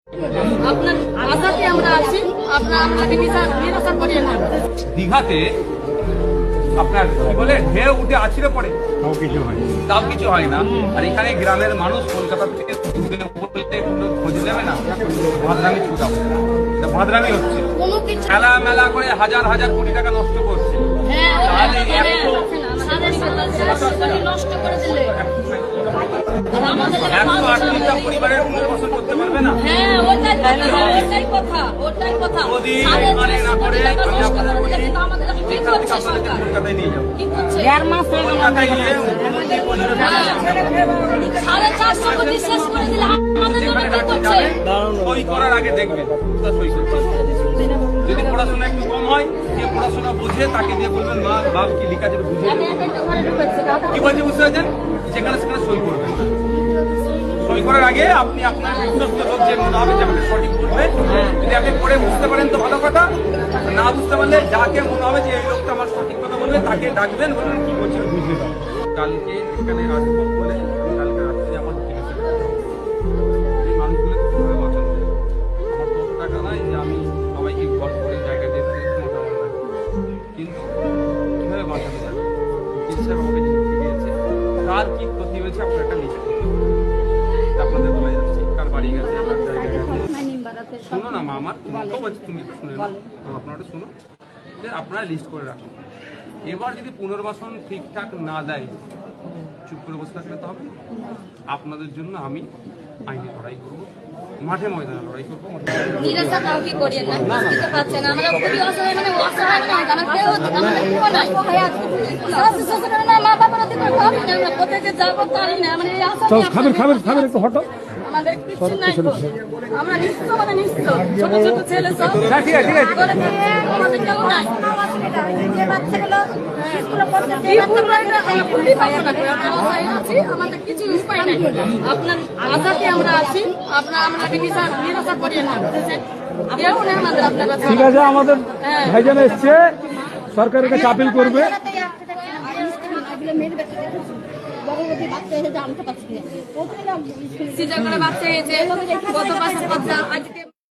আপনার আশাতে আমরা আছি, আপনাকে নিরাশা করিয়ে না। দীঘাতে আপনার কি বলে ঢেউ উঠে আছড়ে পড়ে, তাও কিছু হয় না। আর এখানে গ্রামের মানুষ কলকাতা থেকে বলতে কোনো খোঁজ নেবে না, ভাদ্রামি ছুটাও, ভাদ্রামি হচ্ছে। মেলা মেলা করে হাজার হাজার কোটি টাকা নষ্ট করছে। তাহলে নষ্ট করে দিলে 138টা পরিবারের পুনর্বাসন করতে পারবে না। ওটাই কথা। যদি মানে না করে কলকাতায় নিয়ে যাবো, কলকাতায় নিয়ে সই করার আগে দেখবেন সই করতে। যদি পড়াশোনা একটু কম হয়, যে পড়াশোনা বোঝে তাকে দিয়ে বলবেন মা বাপ কি লিখা যাবে বুঝে কি বলছে, বুঝতে পারছেন? যেখানে সেখানে সই করবেন। সই করার আগে আপনি আপনার বিশ্বস্ত লোক যে মনে হবে যে আমাকে সঠিক করবে, যদি আপনি পড়ে বুঝতে পারেন তো ভালো কথা, না বুঝতে পারলে যাকে মনে হবে যে এই লোকটা আমার সঠিক কথা বলবে তাকে ডাকবেন, বলবেন কি বলছিল বুঝে দাও। কালকে এখানে আসবো বলে কালকে রাত্রে আমার এই মানুষগুলো কিভাবে বাঁচানো যায়? আমার তো অত টাকা নাই যে আমি সবাইকে ঘর করে জায়গা দিয়ে মোটা আমার নাই, কিন্তু কিভাবে বাঁচানো যাবে? সাহেব আমাকে যুক্তি দিয়েছে, কার কি ক্ষতি হয়েছে আপনার একটা লিস্ট করতে হবে। আপনাদের বলে যাচ্ছি কার বাড়ি গেছে, কার জায়গা গেছে। শোনো না মা, আমার তোমাকে বলছি, তুমি একটু শুনে নাও, আপনারা শুনো যে আপনারা লিস্ট করে রাখুন। এবার যদি পুনর্বাসন ঠিকঠাক না দেয়, চুপ করে বসে থাকলে তো হবে। আপনাদের জন্য আমি আইনি লড়াই করবো, মাঠে ময়দানে লড়াই করবো। নিরাশা কাউকে করিয়ে না, বুঝতে পারছেন আমরা খুবই অসহায়, মানে অসহায় নয়, কারণ কেউ শাশু শ্বশুরের না, মা বাবার অধিকার পাবো না, আমরা কোথায় যে যাবো তাই না, মানে এই আশা খাবের একটু হটো। আমাদের কিছু নাই তো, আমরা নিশ্চিত, মানে নিশ্চিত, ছোট ছোট ছেলে সব ঠিক আছে আমাদের কেউ নাই। আমাদের কিছু উপায় নাই, আপনার আশাতে আমরা আছি, আপনাকে নিরাশা করিয়ে না। কেউ নেই আমাদের, আপনার ঠিক আছে, আমাদের ভাইজান এসছে, সরকারের কাছে আপিল করবে। সিজার করে বাচ্চা হয়েছে, গত 5 সপ্তাহ আজকে